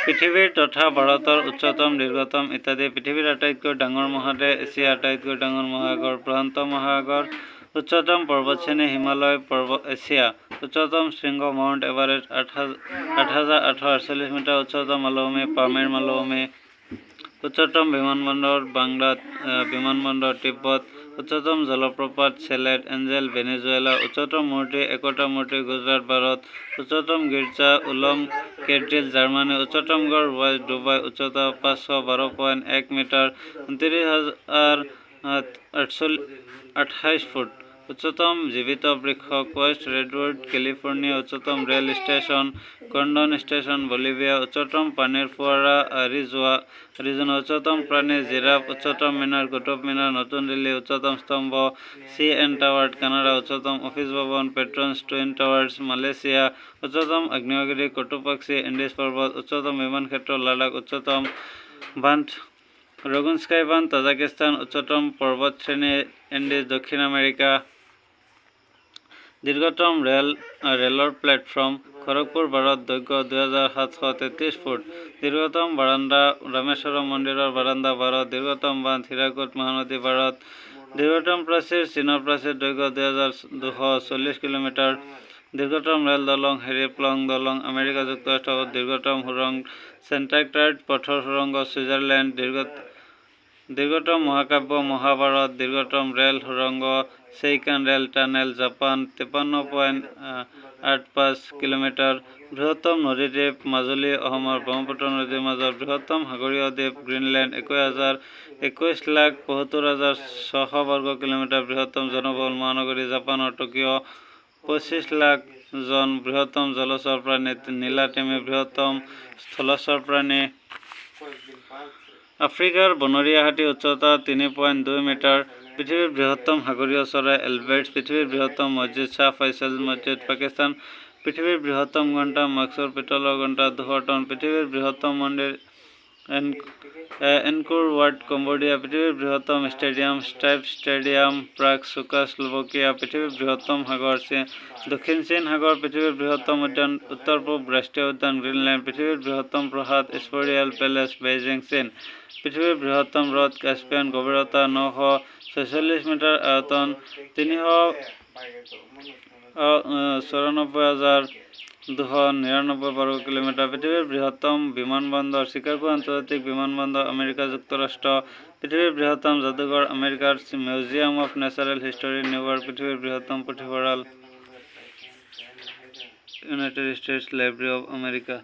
পৃথিৱীৰ তথা ভাৰতৰ উচ্চতম দীৰ্ঘতম ইত্যাদি। পৃথিৱীৰ আটাইতকৈ ডাঙৰ মহাদেশ এছিয়া। আটাইতকৈ ডাঙৰ মহাসাগৰ প্ৰশান্ত মহাসাগৰ। উচ্চতম পৰ্বতশ্ৰেণী হিমালয় পৰ্বত এছিয়া। উচ্চতম শৃংগ মাউণ্ট এভাৰেষ্ট ৮,৮৪৮ মিটাৰ। উচ্চতম মালভূমি পামিৰ মালভূমি। উচ্চতম বিমানবন্দৰ বাগদাদ বিমানবন্দৰ তিব্বত। উচ্চতম জলপ্ৰপাত চেলেট এঞ্জেল ভেনেজুৱেলা। উচ্চতম মূৰ্তি একতা মূৰ্তি গুজৰাট ভাৰত। উচ্চতম গীৰ্জা উলম কেথিড্ৰেল জাৰ্মানী। উচ্চতম গড় ৱাইজ ডুবাই। উচ্চতা ৫১২.১ মিটাৰ ২৯,৮২৮ ফুট। উচ্চতম জীৱিত বৃক্ষ কোয়েষ্ট ৰেডউড কেলিফৰ্ণিয়া। উচ্চতম rail station cordon station Bolivia. উচ্চতম পানীৰ ফোৱাৰা আৰিজোনা। উচ্চতম প্ৰাণী জিৰাফ। উচ্চতম মিনাৰ কুতুব মিনাৰ নতুন দিল্লী। উচ্চতম স্তম্ভ CN টাৱাৰ কানাডা। উচ্চতম অফিস ভৱন পেট্ৰনছ টুইন টাৱাৰ্ছ মালয়েছিয়া। উচ্চতম আগ্নেয়গিৰি কটুপাক্সি এণ্ডিজ পৰ্বত। উচ্চতম বিমান ক্ষেত্ৰ লাডাখ। উচ্চতম বান্ধ ৰগুনস্কাই বান্ধ তাজিকিস্তান। উচ্চতম পৰ্বতশ্ৰেণী এণ্ডিজ দক্ষিণ আমেৰিকা। দীৰ্ঘতম ৰেলৰ প্লেটফৰ্ম খড়গপুৰ ভাৰত। দৈৰ্ঘ্য ২,৭৩৩ ফুট। দীৰ্ঘতম বাৰান্দা ৰামেশ্বৰম মন্দিৰৰ বাৰান্দা ভাৰত। দীৰ্ঘতম বান্ধ হীৰাকুদ মহানদী ভাৰত। দীৰ্ঘতম প্ৰাচীৰ চীনৰ প্ৰাচীৰ। দৈৰ্ঘ্য ২,২৪০ কিলোমিটাৰ। দীৰ্ঘতম ৰেল দলং হেৰিপ্লং দলং আমেৰিকা যুক্তৰাষ্ট্ৰ। দীৰ্ঘতম সুৰংগ চেণ্টাক্টাৰ্ড পথৰ সুৰংগ ছুইজাৰলেণ্ড। দীৰ্ঘতম মহাকাব্য মহাভাৰত। দীৰ্ঘতম ৰেল সুৰংগ চেইকান ৰেল টানেল জাপান ৫৩.৮৫ কিলোমিটাৰ। বৃহত্তম নদীদ্বীপ মাজুলী অসমৰ ব্ৰহ্মপুত্ৰ নদীৰ মাজত। বৃহত্তম সাগৰীয় দ্বীপ গ্ৰীণলেণ্ড ২১,৭৫,৬০০ বৰ্গ কিলোমিটাৰ। বৃহত্তম জনবহুল মহানগৰী জাপানৰ টকিঅ' ২৫ লাখ জন। বৃহত্তম জলচৰ প্ৰাণী নীলা তিমি। বৃহত্তম স্থলচৰ প্ৰাণী আফ্ৰিকাৰ বনৰীয়া হাতী। উচ্চতা ৩.২ মিটাৰ। পৃথিৱীৰ বৃহত্তম সাগৰীয় চৰাই এলবাৰ্টছ। পৃথিৱীৰ বৃহত্তম মছজিদ শ্বাহ ফয়ছল মছজিদ পাকিস্তান। পৃথিৱীৰ বৃহত্তম ঘণ্টা মাক্সুৰ পিতলৰ ঘণ্টা ২০০ টন। পৃথিৱীৰ বৃহত্তম মন্দিৰ এনকোৰ ৱাট কম্বোডিয়া। পৃথিৱীৰ বৃহত্তম ষ্টেডিয়াম ষ্টাইপ ষ্টেডিয়াম প্ৰাগ চোকা স্লোভাকিয়া। পৃথিৱীৰ বৃহত্তম সাগৰ দক্ষিণ চীন সাগৰ। পৃথিৱীৰ বৃহত্তম উদ্যান উত্তৰ পূব ৰাষ্ট্ৰীয় উদ্যান গ্ৰীণলেণ্ড। পৃথিৱীৰ বৃহত্তম প্ৰাসাদ ইম্পেৰিয়েল পেলেচ বেইজিং চীন। পৃথিৱীৰ বৃহত্তম হ্ৰদ কাস্পিয়ান। গভীৰতা ৯৪৬ মিটাৰ। আয়তন ৩৯৪,২৯৯ বৰ্গ কিলোমিটাৰ। পৃথিৱীৰ বৃহত্তম বিমানবন্দৰ চিকাগো আন্তৰ্জাতিক বিমানবন্দৰ আমেৰিকা যুক্তৰাষ্ট্ৰ। পৃথিৱীৰ বৃহত্তম যাদুঘৰ আমেৰিকাৰ museum of natural history New York. পৃথিৱীৰ বৃহত্তম পুথিভঁৰাল United states library of America.